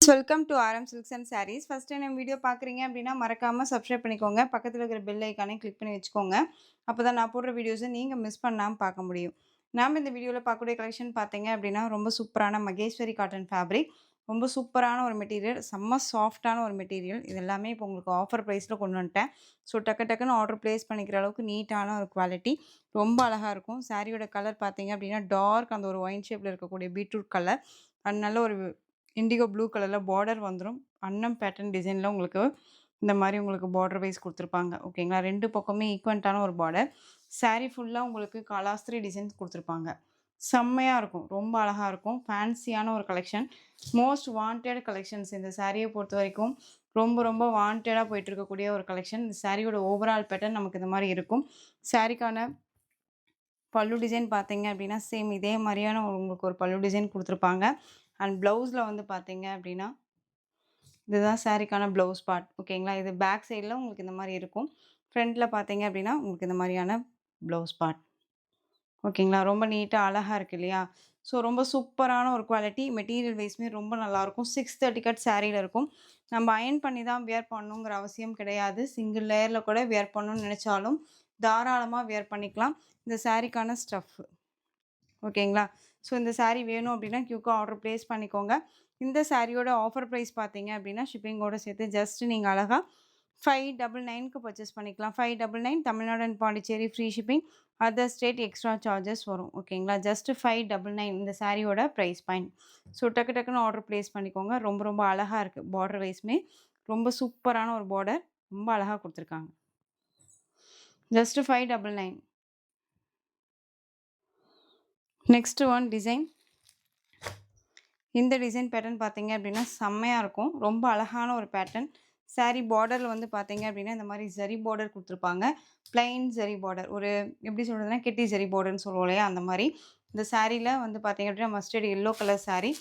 Welcome to RM silks and saris. First time நம்ம video பார்க்குறீங்க அப்படின்னா மறக்காம சப்ஸ்கிரைப் பண்ணிக்கோங்க. பக்கத்துல இருக்கிற பெல் ஐக்கானே கிளிக் பண்ணி வச்சுக்கோங்க. அப்பதான் நான் போடுற வீடியோஸை நீங்க மிஸ் பண்ணாம பார்க்க முடியும். நாம இந்த வீடியோல பார்க்கக்கூடிய கலெக்ஷன் பார்த்தீங்க அப்படின்னா ரொம்ப சூப்பரான மகேஸ்வரி காட்டன் ஃபேப்ரிக். ரொம்ப சூப்பரான ஒரு மெட்டீரியல், செம்ம சாஃப்ட்டான ஒரு மெட்டீரியல். இது எல்லாமே இப்போ உங்களுக்கு ஆஃபர் ப்ரைஸில் கொண்டு வந்துட்டேன். ஸோ டக்குன்னு ஆர்டர் ப்ளேஸ் பண்ணிக்கிற அளவுக்கு நீட்டான ஒரு குவாலிட்டி. ரொம்ப அழகாக இருக்கும். சாரியோட கலர் பார்த்தீங்க அப்படின்னா டார்க் அந்த ஒரு ஒயின் ஷேப்பில் இருக்கக்கூடிய பீட்ரூட் கலர் அண்ட் நல்ல ஒரு இண்டிகோ ப்ளூ கலர்ல பார்டர் வந்துரும். அன்னம் பேட்டர்ன் டிசைன்ல உங்களுக்கு இந்த மாரி உங்களுக்கு பார்டர் வைஸ் குடுத்துருப்பாங்க. ஓகேங்களா? 2 பக்கமே ஈக்வன்ட்டான ஒரு பார்டர். சாரி ஃபுல்லா உங்களுக்கு கலாஸ்திரி டிசைன்ஸ் குடுத்துருப்பாங்க. செம்மையா இருக்கும். ரொம்ப அழகா இருக்கும். ஃபேன்சியான ஒரு கலெக்ஷன். மோஸ்ட் வாண்டட் கலெக்ஷன்ஸ் இந்த சாரிய பொறுத்தவரைக்கும் ரொம்ப வாண்டடா போயிட்டு இருக்கக்கூடிய ஒரு கலெக்ஷன். இந்த சாரியோட ஓவரால் பேட்டர்ன் நமக்கு இந்த மாரி இருக்கும். சாரிக்கான பல்லு டிசைன் பார்த்தீங்க அப்படின்னா, சேம் இதே மாரியான உங்களுக்கு ஒரு பல்லு டிசைன் குடுத்துருப்பாங்க. அண்ட் ப்ளவுஸ்ல வந்து பார்த்தீங்க அப்படின்னா, இதுதான் சாரிக்கான ப்ளவுஸ் பார்ட். ஓகேங்களா? இது பேக் சைட்ல உங்களுக்கு இந்த மாரி இருக்கும். ஃப்ரண்ட்ல பார்த்தீங்க அப்படின்னா, உங்களுக்கு இந்த மாரியான ப்ளவுஸ் பார்ட். ஓகேங்களா? ரொம்ப நீட்டா அழகா இருக்கு இல்லையா? ஸோ ரொம்ப சூப்பரான ஒரு குவாலிட்டி. மெட்டீரியல் வைஸ்மே ரொம்ப நல்லாயிருக்கும். 630 கட் சாரீல இருக்கும். நம்ம அயர்ன் பண்ணி தான் வியர் பண்ணணுங்கிற அவசியம் கிடையாது. சிங்கிள் லேயர்ல கூட வியர் பண்ணணும்னு நெனச்சாலும், தாராளமா வியர் பண்ணிக்கலாம். இந்த சாரிக்கான ஸ்டஃப். ஓகேங்களா? ஸோ இந்த சாரி வேணும் அப்படின்னா குயிக்கா ஆர்டர் ப்ளேஸ் பண்ணிக்கோங்க. இந்த சாரியோட ஆஃபர் ப்ரைஸ் பார்த்தீங்க அப்படின்னா, ஷிப்பிங்கோட சேர்த்து ஜஸ்ட் நீங்க அழகா 599க்கு பர்ச்சேஸ் பண்ணிக்கலாம். 599 Tamil Nadu and Pondicherry free shipping. Other state extra charges வரும். ஓகேங்களா? ஜஸ்ட் 599 இந்த சாரியோட பிரைஸ் பாயிண்ட். ஸோ டக்குன்னு ஆர்டர் ப்ளேஸ் பண்ணிக்கோங்க. ரொம்ப அழகா இருக்கு. பார்டர் வைஸ்மே ரொம்ப சூப்பரான ஒரு பார்டர். ரொம்ப அழகா குடுத்துருக்காங்க. ஜஸ்ட் 599. Next one design. இந்த டிசைன் பேட்டர்ன் பார்த்தீங்க அப்படின்னா செம்மையா இருக்கும். ரொம்ப அழகான ஒரு பேட்டர்ன். சாரி பார்டர்ல வந்து பார்த்தீங்க அப்படின்னா, இந்த மாரி ஜரி பார்டர் குடுத்துருப்பாங்க. Plain zari border. ஒரு எப்படி சொல்றதுன்னா, கெட்டி ஜரி பார்டர்ன்னு சொல்லுவோம் இல்லையா? அந்த மாரி. இந்த சாரில வந்து பார்த்தீங்க அப்படின்னா, மஸ்டர்ட் எல்லோ கலர் சாரி.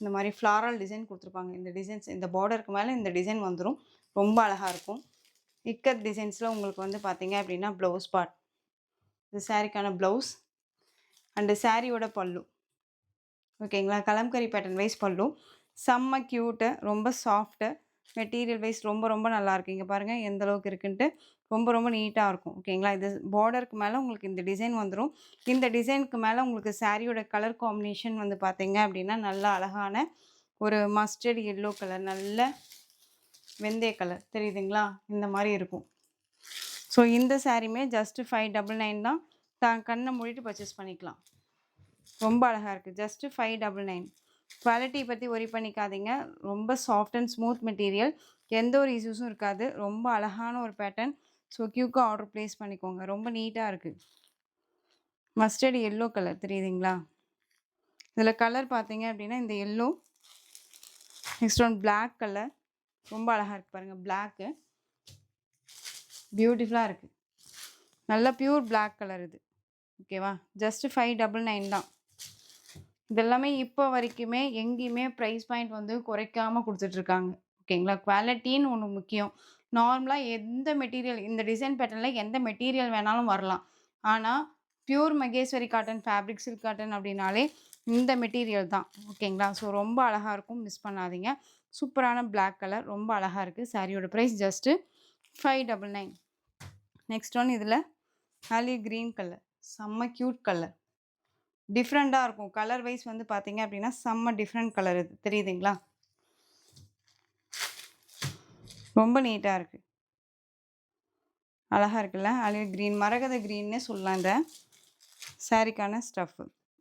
இந்த மாரி ஃப்ளாரல் டிசைன் குடுத்துருப்பாங்க. இந்த டிசைன்ஸ் இந்த பார்டருக்கு மேல இந்த டிசைன் வந்துரும். ரொம்ப அழகா இருக்கும். இக்கட் டிசைன்ஸ்ல உங்களுக்கு வந்து பார்த்தீங்க அப்படின்னா, ப்ளவுஸ் பார்ட். இந்த சாரிக்கான ப்ளவுஸ் அண்ட் சாரியோட பல்லு. ஓகேங்களா? கலம்கரி பேட்டர்ன் வைஸ் பல்லு. செம்ம கியூட்டு. ரொம்ப சாஃப்ட்டு. மெட்டீரியல் வைஸ் ரொம்ப நல்லாயிருக்கு. இங்க பாருங்க எந்த அளவுக்கு இருக்குன்ட்டு. ரொம்ப நீட்டா இருக்கும். ஓகேங்களா? இது பார்டருக்கு மேல உங்களுக்கு இந்த டிசைன் வந்துரும். இந்த டிசைனுக்கு மேல உங்களுக்கு சாரியோட கலர் காம்பினேஷன் வந்து பார்த்தீங்க அப்படின்னா, நல்லா அழகான ஒரு மஸ்டர்ட் எல்லோ கலர். நல்ல வெந்தய கலர். தெரியுதுங்களா? இந்த மாரி இருக்கும். ஸோ இந்த சாரியுமே ஜஸ்ட் 599 தான். கண்ண மூடிட்டு பர்ச்சேஸ் பண்ணிக்கலாம். ரொம்ப அழகா இருக்கு. ஜஸ்ட் 599. குவாலிட்டி பத்தி வொரி பண்ணிக்காதீங்க. ரொம்ப சாஃப்ட் அண்ட் ஸ்மூத் மெட்டீரியல். எந்த ஒரு இஷ்யூஸும் இருக்காது. ரொம்ப அழகான ஒரு பேட்டர்ன். ஸோ குயிக்கா ஆர்டர் ப்ளேஸ் பண்ணிக்கோங்க. ரொம்ப நீட்டா இருக்கு. மஸ்டர்ட் எல்லோ கலர் தெரியுதுங்களா? இதில கலர் பார்த்தீங்க அப்படின்னா, இந்த yellow, next one black colour. ரொம்ப அழகா இருக்கு பாருங்க. பிளாக்கு. பியூட்டிஃபுல்லா இருக்கு. நல்ல பியூர் பிளாக் கலர் இது. ஓகேவா? ஜஸ்ட் 599 தான். இதெல்லாமே இப்போ வரைக்குமே எங்கேயுமே ப்ரைஸ் பாயிண்ட் வந்து குறைக்காம குடுத்துட்ருக்காங்க. ஓகேங்களா? குவாலிட்டின்னு ஒண்ணு முக்கியம். நார்மலா எந்த மெட்டீரியல் இந்த டிசைன் பேட்டர்ன்ல எந்த மெட்டீரியல் வேணாலும் வரலாம். ஆனா, pure Maheswari cotton, fabric silk cotton அப்படின்னாலே இந்த மெட்டீரியல் தான். ஓகேங்களா? ஸோ ரொம்ப அழகா இருக்கும். மிஸ் பண்ணாதீங்க. சூப்பரான பிளாக் கலர். ரொம்ப அழகா இருக்கு. சாரியோட பிரைஸ் ஜஸ்ட் 599. நெக்ஸ்ட் ஒன் இதில ஆலிவ் கிரீன் கலர். செம்ம கியூட் கலர். டிஃப்ரெண்ட்டா இருக்கும். கலர் வைஸ் வந்து பார்த்தீங்க அப்படின்னா, செம்ம டிஃப்ரெண்ட் கலர் இது. தெரியுதுங்களா? ரொம்ப நீட்டா இருக்கு. அழகா இருக்குல்ல? ஆலிவ் கிரீன், மரகத கிரீன்னே சொல்லலாம் இத. சாரிக்கான ஸ்டஃப்.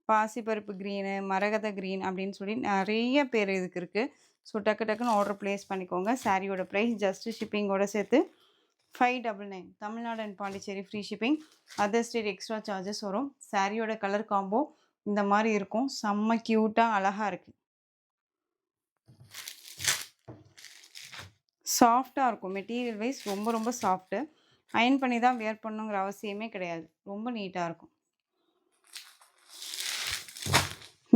பாசிப்பருப்பு கிரீனு, மரகத கிரீன் அப்படின்னு சொல்லி நெறைய பேர் இதுக்கு இருக்கு. ஸோ டக்குன்னு ஆர்டர் ப்ளேஸ் பண்ணிக்கோங்க. சாரியோட பிரைஸ் ஜஸ்ட் ஷிப்பிங்கோட சேர்த்து 599. Tamil Nadu and Pondicherry free shipping. Other state extra charges வரும். சாரியோட கலர் காம்போ இந்த மாரி இருக்கும். செம்ம கியூட்டா அழகா இருக்கு. சாஃப்ட்டா இருக்கும். மெட்டீரியல் வைஸ் ரொம்ப சாஃப்ட்டு. அயர்ன் பண்ணி தான் வியர் பண்ணணுங்கிற அவசியமே கிடையாது. ரொம்ப நீட்டா இருக்கும்.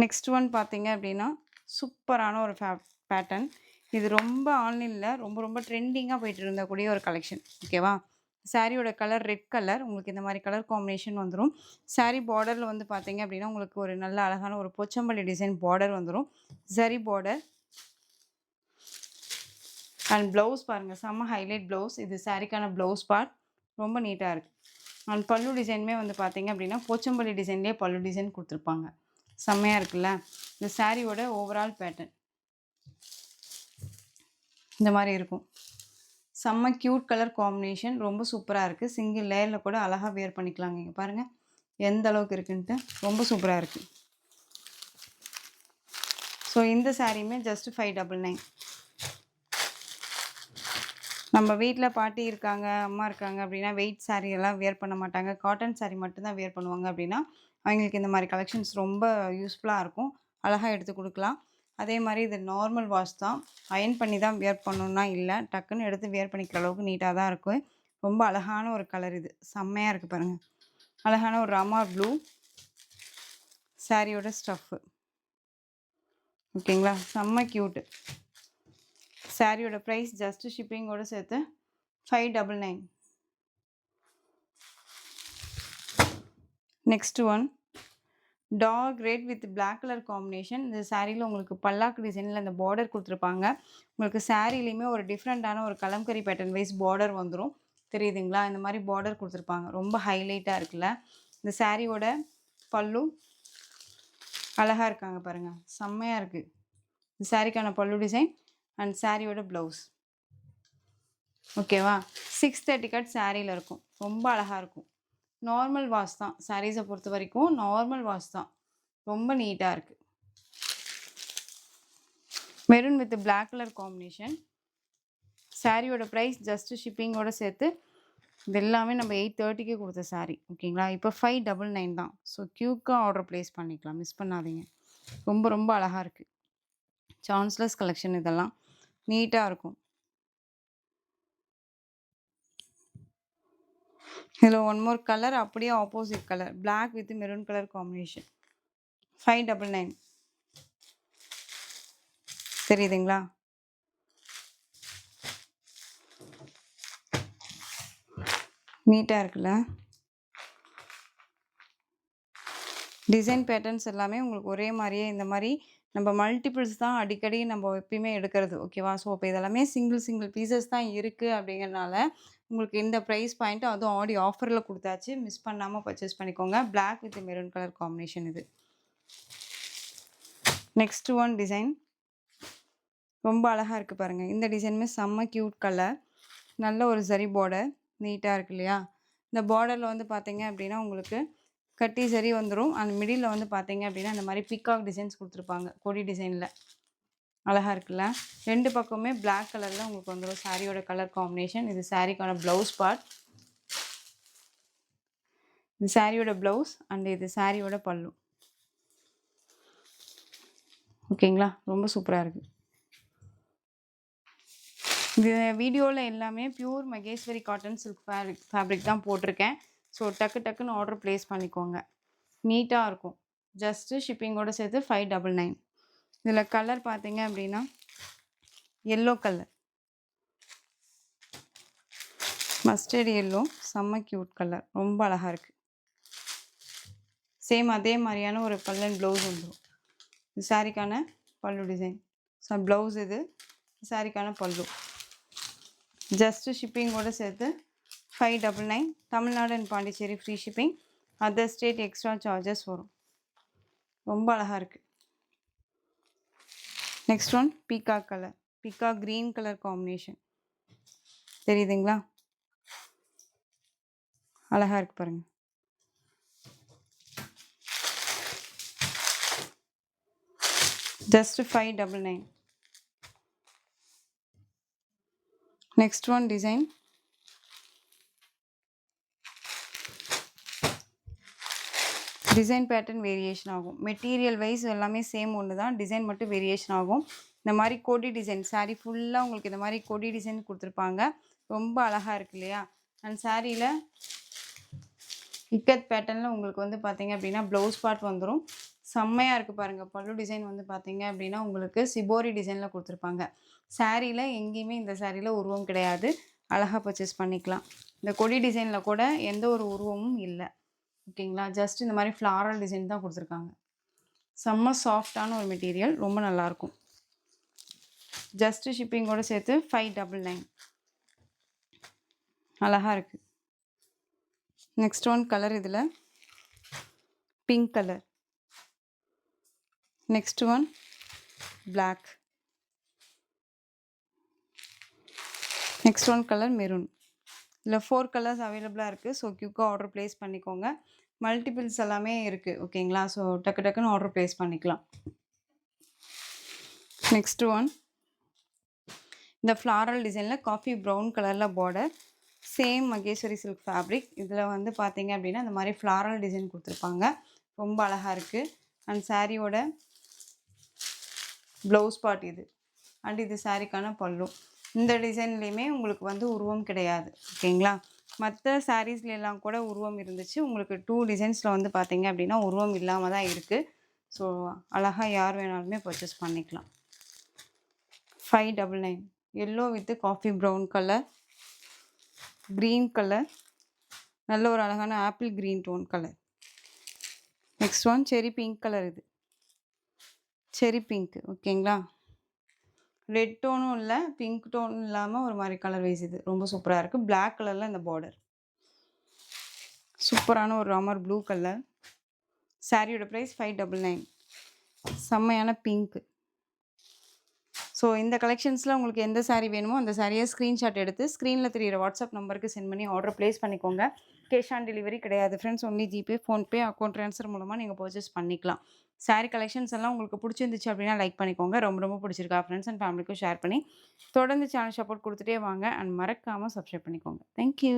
நெக்ஸ்ட் ஒன் பார்த்தீங்க அப்படின்னா, சூப்பரான ஒரு பேட்டர்ன். இது ரொம்ப ஆன்லைன்ல ரொம்ப ட்ரெண்டிங்கா போயிட்டு இருந்தக்கூடிய ஒரு கலெக்ஷன். ஓகேவா? சாரியோட கலர் ரெட் கலர். உங்களுக்கு இந்த மாரி கலர் காம்பினேஷன் வந்துரும். சாரி பார்டர்ல வந்து பார்த்தீங்க அப்படின்னா, உங்களுக்கு ஒரு நல்ல அழகான ஒரு போச்சம்பள்ளி டிசைன் பார்டர் வந்துரும். ஜரி பார்டர். அண்ட் ப்ளவுஸ் பாருங்கள், செம்ம ஹைலைட் ப்ளவுஸ். இது சாரீக்கான ப்ளவுஸ் பார்ட். ரொம்ப நீட்டாக இருக்குது. அண்ட் பல்லு டிசைனுமே வந்து பார்த்தீங்க அப்படின்னா போச்சம்பள்ளி டிசைன்லேயே பல்லு டிசைன் கொடுத்துருப்பாங்க. செம்மையாக இருக்குல்ல. இந்த சாரியோட ஓவரால் பேட்டர்ன் இந்த மாதிரி இருக்கும். செம்ம க்யூட் கலர் காம்பினேஷன். ரொம்ப சூப்பராக இருக்குது. சிங்கிள் லேயரில் கூட அழகாக வேர் பண்ணிக்கலாங்க. இங்கே பாருங்கள் எந்த அளவுக்கு இருக்குன்ட்டு. ரொம்ப சூப்பராக இருக்குது. ஸோ இந்த சாரியுமே ஜஸ்ட் 599. நம்ம வீட்டில் பாட்டி இருக்காங்க, அம்மா இருக்காங்க அப்படின்னா வெயிட் சாரீ எல்லாம் வேர் பண்ண மாட்டாங்க. காட்டன் சாரீ மட்டும்தான் வேர் பண்ணுவாங்க அப்படின்னா அவங்களுக்கு இந்த மாதிரி கலெக்ஷன்ஸ் ரொம்ப யூஸ்ஃபுல்லாக இருக்கும். அழகாக எடுத்து கொடுக்கலாம். அதே மாதிரி இது நார்மல் வாஷ் தான். அயன் பண்ணி தான் வேர் பண்ணணுன்னா இல்லை. டக்குன்னு எடுத்து வேர் பண்ணிக்கிற அளவுக்கு நீட்டாக தான் இருக்கும். ரொம்ப அழகான ஒரு கலர் இது. செம்மையாக இருக்குது பாருங்கள். அழகான ஒரு ராமா ப்ளூ சாரியோட ஸ்டஃப்பு. ஓகேங்களா, செம்ம க்யூட்டு. சாரியோட ப்ரைஸ் ஜஸ்ட் ஷிப்பிங்கோடு சேர்த்து 599. Next one dark red with black colour combination. இந்த சாரியில் உங்களுக்கு பல்லாக்கு டிசைனில் இந்த பார்டர் கொடுத்துருப்பாங்க. உங்களுக்கு சாரிலையுமே ஒரு டிஃப்ரெண்ட்டான ஒரு கலம்கரி பேட்டர்ன் வைஸ் பார்டர் வந்துடும். தெரியுதுங்களா, இந்த மாதிரி பார்டர் கொடுத்துருப்பாங்க. ரொம்ப ஹைலைட்டாக இருக்குல்ல. இந்த சாரியோட பல்லு அழகாக இருக்காங்க பாருங்கள், செம்மையாக இருக்குது. இந்த சாரிக்கான பல்லு டிசைன் அண்ட் சாரியோட ப்ளவுஸ். ஓகேவா, 630 கட் சாரியில் இருக்கும். ரொம்ப அழகாக இருக்கும். நார்மல் வாஷ் தான். சாரீஸை பொறுத்த வரைக்கும் நார்மல் வாஷ் தான். ரொம்ப நீட்டாக இருக்குது. Maroon with black colour combination. சாரியோட ப்ரைஸ் ஜஸ்ட் ஷிப்பிங்கோடு சேர்த்து இது எல்லாமே நம்ம 830க்கே கொடுத்த சாரீ. ஓகேங்களா, இப்போ 599 தான். ஸோ க்யூக்காக ஆர்டர் ப்ளேஸ் பண்ணிக்கலாம், மிஸ் பண்ணாதீங்க. ரொம்ப ரொம்ப அழகாக இருக்குது. Chanceless collection. இதெல்லாம் நீட்டாக இருக்கும். இதில் ஒன் மோர் கலர், அப்படியே opposite colour, black with maroon colour combination. 599. தெரியுதுங்களா, நீட்டாக இருக்குல்ல. டிசைன் பேட்டர்ன்ஸ் எல்லாமே உங்களுக்கு ஒரே மாதிரியே. இந்த மாதிரி நம்ம மல்டிபிள்ஸ் தான் அடிக்கடி நம்ம எப்பயுமே எடுக்கிறது. ஓகேவா, ஸோ இப்போ இதெல்லாமே சிங்கிள் பீசஸ் தான் இருக்குது. அப்படிங்கிறனால உங்களுக்கு இந்த ப்ரைஸ் பாயிண்ட்டு, அதுவும் ஆடி ஆஃபரில் கொடுத்தாச்சு. மிஸ் பண்ணாமல் பர்ச்சேஸ் பண்ணிக்கோங்க. Black with maroon colour combination இது. நெக்ஸ்ட் ஒன் டிசைன் ரொம்ப அழகாக இருக்குது பாருங்கள். இந்த டிசைனுமே செம்ம க்யூட் கலர். நல்ல ஒரு சரி பார்டர் நீட்டாக இருக்கு இல்லையா. இந்த பார்டரில் வந்து பார்த்தீங்க அப்படின்னா உங்களுக்கு கட்டி சரி வந்துடும். அண்ட் மிடில் வந்து பார்த்தீங்க அப்படின்னா இந்த மாதிரி பிகாக் டிசைன்ஸ் கொடுத்துருப்பாங்க. கொடி டிசைனில் அழகாக இருக்குல்ல. ரெண்டு பக்கமே பிளாக் கலரில் உங்களுக்கு வந்துடும் சாரியோட கலர் காம்பினேஷன். இது சாரிக்கான ப்ளவுஸ் பார்ட். இது சாரியோட ப்ளவுஸ் அண்ட் இது சாரியோட பல்லு. ஓகேங்களா, ரொம்ப சூப்பராக இருக்குது. இந்த வீடியோவில் எல்லாமே pure Maheswari cotton silk fabric தான் போட்டிருக்கேன். ஸோ டக்குன்னு ஆர்டர் ப்ளேஸ் பண்ணிக்கோங்க. நீட்டாக இருக்கும். ஜஸ்ட்டு ஷிப்பிங்கோடு சேர்த்து 599. இதில் கலர் பார்த்தீங்க அப்படின்னா எல்லோ கலர், மஸ்டர்ட் எல்லோ, செம்ம க்யூட் கலர். ரொம்ப அழகாக இருக்குது. சேம் அதே மாதிரியான ஒரு பல்லன் ப்ளவுஸ் வந்துடும். இது சாரிக்கான பல்லு டிசைன். ஸோ ப்ளவுஸ் இது சாரிக்கான பல்லு. ஜஸ்ட்டு ஷிப்பிங்கோடு சேர்த்து 599. Tamil Nadu and Pondicherry free shipping. Other state extra charges வரும். ரொம்ப அழகாக இருக்குது. Next one peacock colour, peacock green colour combination. தெரியுதுங்களா, அழகாக இருக்குது பாருங்கள். Just 599. Next one design pattern variation ஆகும். மெட்டீரியல் வைஸ் எல்லாமே சேம் ஒன்று தான், டிசைன் மட்டும் வேரியேஷன் ஆகும். இந்த மாதிரி கொடி டிசைன் சாரீ ஃபுல்லாக உங்களுக்கு இந்த மாதிரி கொடி டிசைன் கொடுத்துருப்பாங்க. ரொம்ப அழகாக இருக்கு இல்லையா. அண்ட் சாரியில் இக்கத் பேட்டர்னில் உங்களுக்கு வந்து பார்த்தீங்க அப்படின்னா ப்ளவுஸ் பார்ட் வந்துடும். செம்மையாக இருக்குது பாருங்கள். பல்லு டிசைன் வந்து பார்த்தீங்க அப்படின்னா உங்களுக்கு சிபோரி டிசைனில் கொடுத்துருப்பாங்க. சாரியில் எங்கேயுமே இந்த சாரியில் உருவம் கிடையாது. அழகாக பர்ச்சேஸ் பண்ணிக்கலாம். இந்த கொடி டிசைனில் கூட எந்த ஒரு உருவமும் இல்லை. ஓகேங்களா, ஜஸ்ட் இந்த மாதிரி ஃப்ளாரல் டிசைன் தான் கொடுத்துருக்காங்க. செம்ம சாஃப்டான ஒரு மெட்டீரியல், ரொம்ப நல்லாயிருக்கும். ஜஸ்ட் ஷிப்பிங்கோட சேர்த்து 599. அழகாக இருக்குது. நெக்ஸ்ட் ஒன் கலர் இதில் pink colour. Next one black. Next one colour maroon. இதில் 4 கலர்ஸ் அவைலபிளாக இருக்குது. ஸோ குயிக்காக ஆர்டர் ப்ளேஸ் பண்ணிக்கோங்க. மல்டிபிள்ஸ் எல்லாமே இருக்குது ஓகேங்களா. ஸோ டக்கு டக்குன்னு ஆர்டர் ப்ளேஸ் பண்ணிக்கலாம். நெக்ஸ்ட் ஒன் இந்த ஃப்ளாரல் டிசைனில் காஃபி ப்ரௌன் கலரில் border. Same Maheswari silk fabric. இதில் வந்து பார்த்தீங்க அப்படின்னா இந்த மாதிரி ஃப்ளாரல் டிசைன் கொடுத்துருப்பாங்க. ரொம்ப அழகாக இருக்குது. அண்ட் சாரியோட ப்ளவுஸ் பார்ட் இது. அண்ட் இது சாரிக்கான பல்லு. இந்த டிசைன்லேயுமே உங்களுக்கு வந்து உருவம் கிடையாது ஓகேங்களா. மற்ற சாரீஸ்லாம் கூட உருவம் இருந்துச்சு. உங்களுக்கு 2 டிசைன்ஸில் வந்து பார்த்தீங்க அப்படின்னா உருவம் இல்லாமல் தான் இருக்குது. ஸோ அழகாக யார் வேணாலுமே பர்ச்சேஸ் பண்ணிக்கலாம். 599. Yellow with coffee brown colour, green colour, நல்ல ஒரு அழகான apple green tone colour. Next one cherry pink colour. இது செரி பிங்க் ஓகேங்களா. ரெட் டோனும் இல்லை, பிங்க் டோனும் இல்லாமல் ஒரு மாதிரி கலர் வைஸ். இது ரொம்ப சூப்பராக இருக்குது. பிளாக் கலரில் இந்த பார்டர். சூப்பரான ஒரு ராமர் ப்ளூ கலர். சாரியோட ப்ரைஸ் 599. செம்மையான பிங்க்கு. ஸோ இந்த கலெக்ஷன்ஸில் உங்களுக்கு எந்த சாரீ வேணுமோ அந்த சாரியை ஸ்க்ரீன்ஷாட் எடுத்து ஸ்க்ரீனில் தெரியிற வாட்ஸ்அப் நம்பருக்கு சென்ட் பண்ணி ஆர்டர் ப்ளேஸ் பண்ணிக்கோங்க. கேஷ் ஆன் டெலிவரி கிடையாது friends. Only GPay, PhonePe, account transfer மூலமாக நீங்கள் பர்ச்சேஸ் பண்ணிக்கலாம். சாரீ கலெக்ஷன்ஸ் எல்லாம் உங்களுக்கு பிடிச்சிருந்துச்சு அப்படின்னா லைக் பண்ணிக்கோங்க. ரொம்ப ரொம்ப பிடிச்சிருக்கா ஃப்ரெண்ட்ஸ் அண்ட் ஃபேமிலிக்கும் ஷேர் பண்ணி தொடர்ந்து சேனல் சப்போர்ட் கொடுத்துட்டே வாங்க. அண்ட் மறக்காமல் சப்ஸ்கிரைப் பண்ணிக்கோங்க. தேங்க்யூ.